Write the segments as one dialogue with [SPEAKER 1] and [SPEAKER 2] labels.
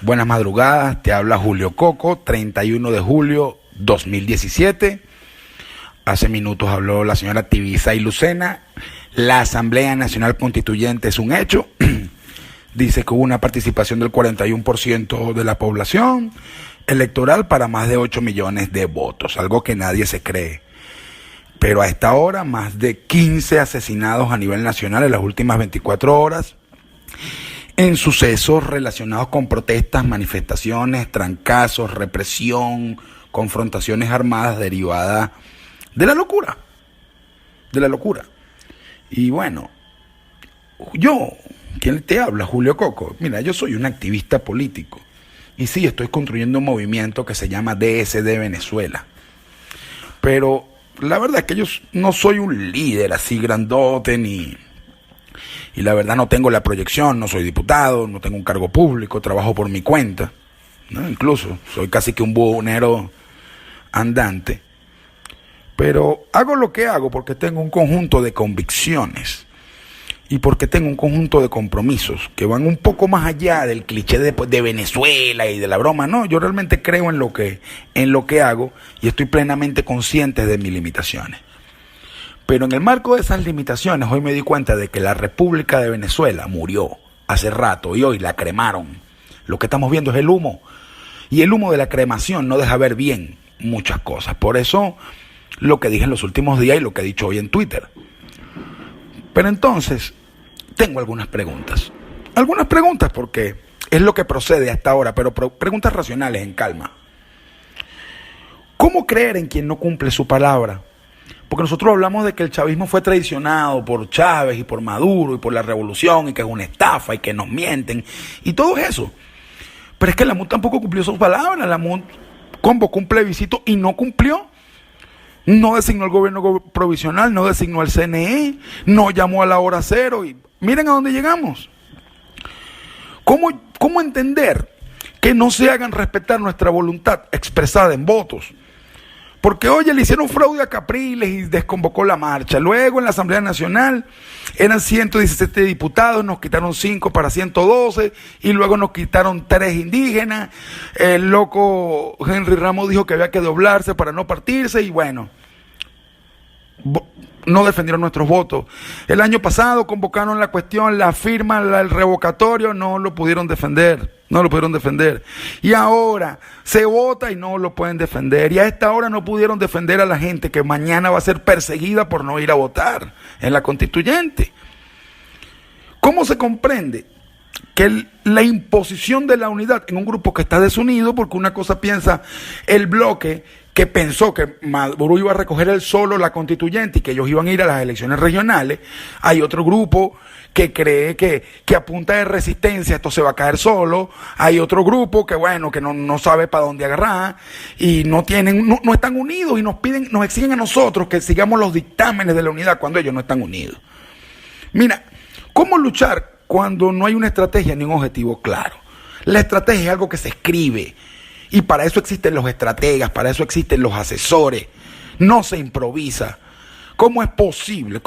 [SPEAKER 1] Buenas madrugadas, te habla Julio Coco, 31 de julio 2017. Hace minutos habló la señora Tibisay Lucena. La Asamblea Nacional Constituyente es un hecho. Dice que hubo una participación del 41% de la población electoral para más de 8 millones de votos, algo que nadie se cree. Pero a esta hora, más de 15 asesinados a nivel nacional en las últimas 24 horas, en sucesos relacionados con protestas, manifestaciones, trancazos, represión, confrontaciones armadas derivadas de la locura. Y bueno, yo, ¿quién te habla? Julio Coco. Mira, yo soy un activista político. Y sí, estoy construyendo un movimiento que se llama DSD Venezuela. Pero la verdad es que yo no soy un líder así grandote y la verdad no tengo la proyección, no soy diputado, no tengo un cargo público, trabajo por mi cuenta, ¿no? Incluso soy casi que un buhonero andante. Pero hago lo que hago porque tengo un conjunto de convicciones y porque tengo un conjunto de compromisos que van un poco más allá del cliché de Venezuela y de la broma. No, yo realmente creo en lo que hago y estoy plenamente consciente de mis limitaciones. Pero en el marco de esas limitaciones, hoy me di cuenta de que la República de Venezuela murió hace rato y hoy la cremaron. Lo que estamos viendo es el humo. Y el humo de la cremación no deja ver bien muchas cosas. Por eso, lo que dije en los últimos días y lo que he dicho hoy en Twitter. Pero entonces, tengo algunas preguntas. Algunas preguntas porque es lo que procede hasta ahora, pero preguntas racionales, en calma. ¿Cómo creer en quien no cumple su palabra? Porque nosotros hablamos de que el chavismo fue traicionado por Chávez y por Maduro y por la revolución y que es una estafa y que nos mienten y todo eso. Pero es que la MUD tampoco cumplió sus palabras. La MUD convocó un plebiscito y no cumplió. No designó el gobierno provisional, no designó el CNE, no llamó a la hora cero y miren a dónde llegamos. ¿Cómo entender que no se hagan respetar nuestra voluntad expresada en votos? Porque oye, le hicieron fraude a Capriles y desconvocó la marcha. Luego en la Asamblea Nacional eran 117 diputados, nos quitaron 5 para 112 y luego nos quitaron 3 indígenas. El loco Henry Ramos dijo que había que doblarse para no partirse y bueno, no defendieron nuestros votos. El año pasado convocaron la cuestión, la firma, el revocatorio, no lo pudieron defender. Y ahora se vota y no lo pueden defender. Y a esta hora no pudieron defender a la gente que mañana va a ser perseguida por no ir a votar en la constituyente. ¿Cómo se comprende que la imposición de la unidad en un grupo que está desunido, porque una cosa piensa el bloque que pensó que Maduro iba a recoger él solo la constituyente y que ellos iban a ir a las elecciones regionales, hay otro grupo que cree que a punta de resistencia esto se va a caer solo, hay otro grupo que bueno, que no sabe para dónde agarrar y no están unidos y nos exigen a nosotros que sigamos los dictámenes de la unidad cuando ellos no están unidos. Mira, ¿cómo luchar cuando no hay una estrategia ni un objetivo claro? La estrategia es algo que se escribe y para eso existen los estrategas, para eso existen los asesores, no se improvisa. ¿Cómo es posible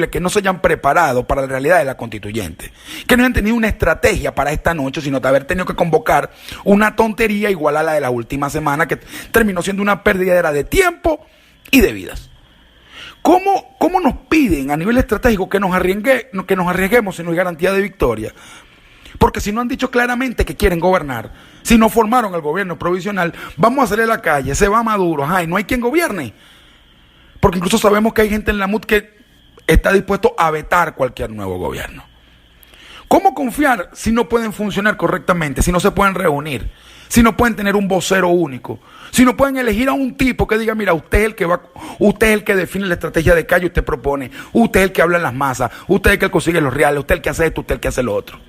[SPEAKER 1] que no se hayan preparado para la realidad de la constituyente? Que no hayan tenido una estrategia para esta noche, sino de haber tenido que convocar una tontería igual a la de la última semana, que terminó siendo una pérdida de tiempo y de vidas. ¿Cómo nos piden a nivel estratégico que nos arriesguemos si no hay garantía de victoria? Porque si no han dicho claramente que quieren gobernar, si no formaron el gobierno provisional, vamos a salir a la calle, se va Maduro, y no hay quien gobierne. Porque incluso sabemos que hay gente en la MUD que está dispuesto a vetar cualquier nuevo gobierno. ¿Cómo confiar si no pueden funcionar correctamente, si no se pueden reunir, si no pueden tener un vocero único, si no pueden elegir a un tipo que diga, mira, usted es el que define la estrategia de calle, usted propone, usted es el que habla en las masas, usted es el que consigue los reales, usted es el que hace esto, usted es el que hace lo otro?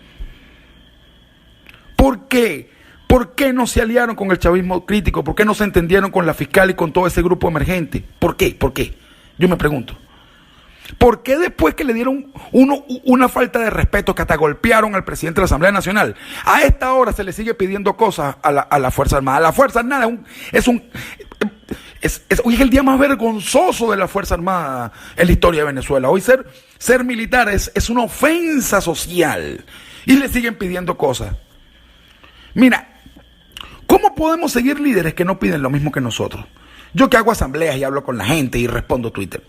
[SPEAKER 1] ¿Por qué? ¿Por qué no se aliaron con el chavismo crítico? ¿Por qué no se entendieron con la fiscal y con todo ese grupo emergente? ¿Por qué? Yo me pregunto. ¿Por qué después que le dieron una falta de respeto, que hasta golpearon al presidente de la Asamblea Nacional, a esta hora se le sigue pidiendo cosas a la Fuerza Armada? La Fuerza Armada hoy es el día más vergonzoso de la Fuerza Armada en la historia de Venezuela. Hoy ser militar es una ofensa social y le siguen pidiendo cosas. Mira, ¿cómo podemos seguir líderes que no piden lo mismo que nosotros? Yo que hago asambleas y hablo con la gente y respondo Twitter.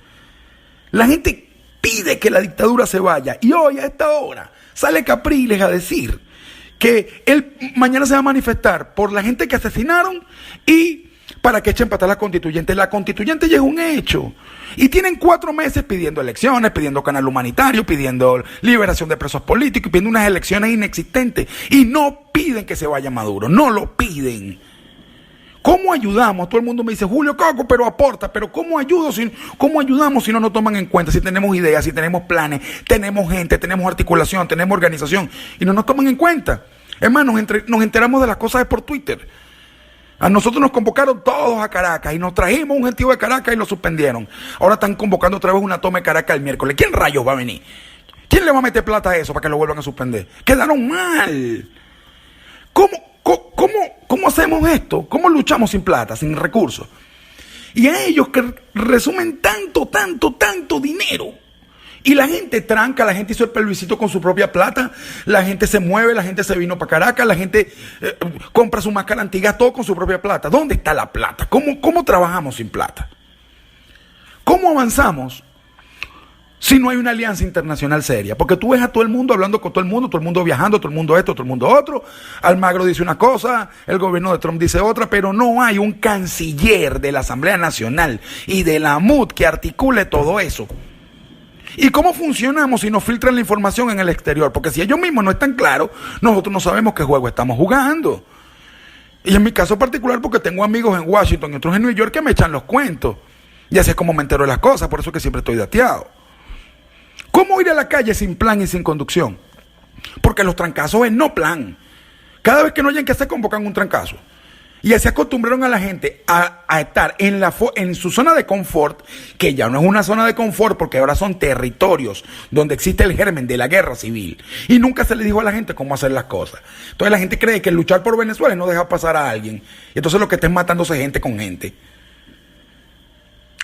[SPEAKER 1] La gente pide que la dictadura se vaya y hoy a esta hora sale Capriles a decir que él mañana se va a manifestar por la gente que asesinaron y para que echen para atrás la constituyente. La constituyente ya es un hecho. Y tienen 4 meses pidiendo elecciones, pidiendo canal humanitario, pidiendo liberación de presos políticos, pidiendo unas elecciones inexistentes. Y no piden que se vaya Maduro, no lo piden. ¿Cómo ayudamos? Todo el mundo me dice, Julio Coco, pero aporta. Pero ¿cómo ayudamos si no nos toman en cuenta? Si tenemos ideas, si tenemos planes, tenemos gente, tenemos articulación, tenemos organización y no nos toman en cuenta. Hermano, nos enteramos de las cosas por Twitter. A nosotros nos convocaron todos a Caracas y nos trajimos un gentío de Caracas y lo suspendieron. Ahora están convocando otra vez una toma de Caracas el miércoles. ¿Quién rayos va a venir? ¿Quién le va a meter plata a eso para que lo vuelvan a suspender? Quedaron mal. ¿Cómo hacemos esto? ¿Cómo luchamos sin plata, sin recursos? Y a ellos que resumen tanto dinero. Y la gente tranca, la gente hizo el plebiscito con su propia plata, la gente se mueve, la gente se vino para Caracas, la gente compra su máscara antigua, todo con su propia plata. ¿Dónde está la plata? ¿Cómo trabajamos sin plata? ¿Cómo avanzamos si no hay una alianza internacional seria? Porque tú ves a todo el mundo hablando con todo el mundo viajando, todo el mundo esto, todo el mundo otro. Almagro dice una cosa, el gobierno de Trump dice otra, pero no hay un canciller de la Asamblea Nacional y de la MUD que articule todo eso. ¿Y cómo funcionamos si nos filtran la información en el exterior? Porque si ellos mismos no están claros, nosotros no sabemos qué juego estamos jugando. Y en mi caso particular, porque tengo amigos en Washington y otros en New York que me echan los cuentos. Y así es como me entero de las cosas, por eso que siempre estoy dateado. ¿Cómo ir a la calle sin plan y sin conducción? Porque los trancazos es no plan. Cada vez que no hayan que hacer, convocan un trancazo. Y así acostumbraron a la gente a estar en su zona de confort, que ya no es una zona de confort porque ahora son territorios donde existe el germen de la guerra civil. Y nunca se le dijo a la gente cómo hacer las cosas. Entonces la gente cree que luchar por Venezuela es no dejar pasar a alguien. Y entonces lo que está es matándose gente con gente.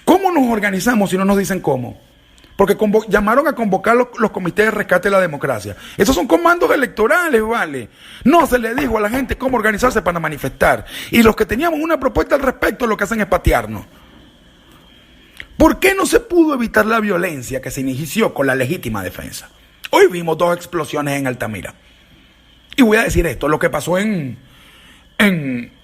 [SPEAKER 1] ¿Cómo nos organizamos si no nos dicen cómo? Porque llamaron a convocar los comités de rescate de la democracia. Esos son comandos electorales, ¿vale? No se le dijo a la gente cómo organizarse para manifestar. Y los que teníamos una propuesta al respecto lo que hacen es patearnos. ¿Por qué no se pudo evitar la violencia que se inició con la legítima defensa? Hoy vimos 2 explosiones en Altamira. Y voy a decir esto, lo que pasó en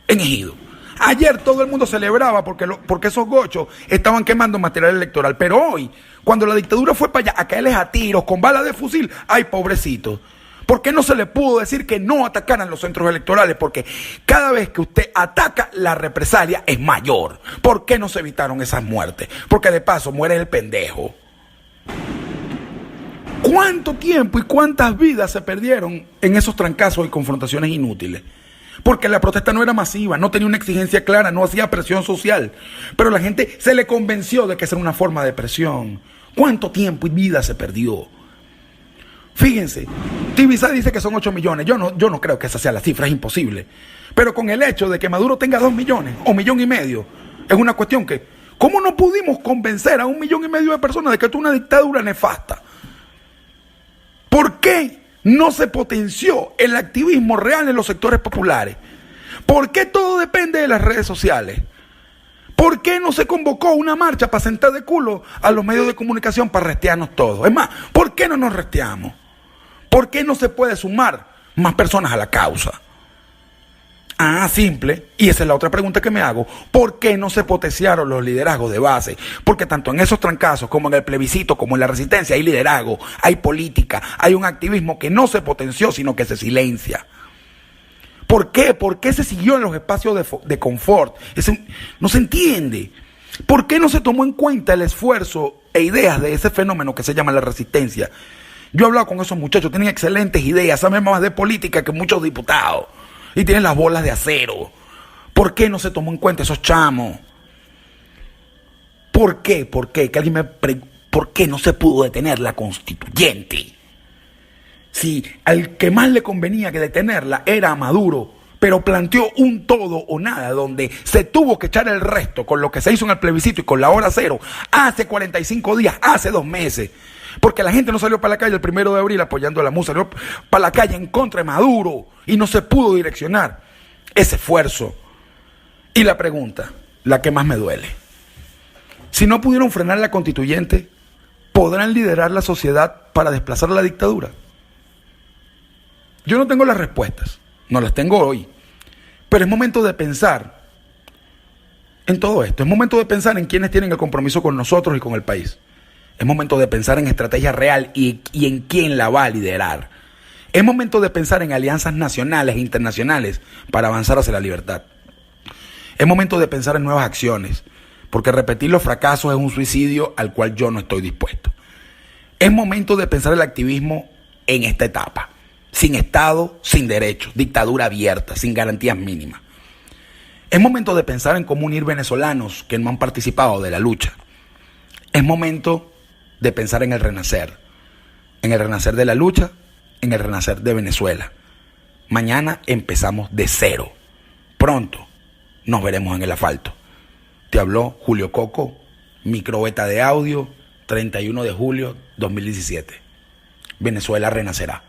[SPEAKER 1] Ejido. Ayer todo el mundo celebraba porque esos gochos estaban quemando material electoral. Pero hoy, cuando la dictadura fue para allá a caerles a tiros con balas de fusil, ¡ay, pobrecitos! ¿Por qué no se le pudo decir que no atacaran los centros electorales? Porque cada vez que usted ataca, la represalia es mayor. ¿Por qué no se evitaron esas muertes? Porque de paso muere el pendejo. ¿Cuánto tiempo y cuántas vidas se perdieron en esos trancazos y confrontaciones inútiles? Porque la protesta no era masiva, no tenía una exigencia clara, no hacía presión social. Pero la gente se le convenció de que esa era una forma de presión. ¿Cuánto tiempo y vida se perdió? Fíjense, Tibisay dice que son 8 millones. Yo no creo que esa sea la cifra, es imposible. Pero con el hecho de que Maduro tenga 2 millones o 1,5 millones, es una cuestión que, ¿cómo no pudimos convencer a 1,5 millones de personas de que esto es una dictadura nefasta? ¿Por qué no se potenció el activismo real en los sectores populares? ¿Por qué todo depende de las redes sociales? ¿Por qué no se convocó una marcha para sentar de culo a los medios de comunicación para restearnos todos? Es más, ¿por qué no nos resteamos? ¿Por qué no se puede sumar más personas a la causa? Simple, y esa es la otra pregunta que me hago. ¿Por qué no se potenciaron los liderazgos de base? Porque tanto en esos trancazos como en el plebiscito, como en la resistencia, hay liderazgo, hay política, hay un activismo que no se potenció, sino que se silencia. ¿Por qué? ¿Por qué se siguió en los espacios de confort? No se entiende. ¿Por qué no se tomó en cuenta el esfuerzo e ideas de ese fenómeno que se llama la resistencia? Yo he hablado con esos muchachos, tienen excelentes ideas, saben más de política que muchos diputados. Y tienen las bolas de acero. ¿Por qué no se tomó en cuenta esos chamos? ¿Por qué? ¿Por qué? ¿Por qué no se pudo detener la constituyente? Si al que más le convenía que detenerla era a Maduro, pero planteó un todo o nada, donde se tuvo que echar el resto con lo que se hizo en el plebiscito y con la hora cero, hace 45 días, hace 2 meses. Porque la gente no salió para la calle el 1 de abril apoyando a la MUD, salió para la calle en contra de Maduro y no se pudo direccionar ese esfuerzo. Y la pregunta, la que más me duele: si no pudieron frenar la constituyente, ¿podrán liderar la sociedad para desplazar la dictadura? Yo no tengo las respuestas, no las tengo hoy, pero es momento de pensar en todo esto. Es momento de pensar en quienes tienen el compromiso con nosotros y con el país. Es momento de pensar en estrategia real y en quién la va a liderar. Es momento de pensar en alianzas nacionales e internacionales para avanzar hacia la libertad. Es momento de pensar en nuevas acciones, porque repetir los fracasos es un suicidio al cual yo no estoy dispuesto. Es momento de pensar el activismo en esta etapa, sin Estado, sin derechos, dictadura abierta, sin garantías mínimas. Es momento de pensar en cómo unir venezolanos que no han participado de la lucha. Es momento de pensar en el renacer de la lucha, en el renacer de Venezuela. Mañana empezamos de cero. Pronto nos veremos en el asfalto. Te habló Julio Coco, microbeta de audio, 31 de julio 2017. Venezuela renacerá.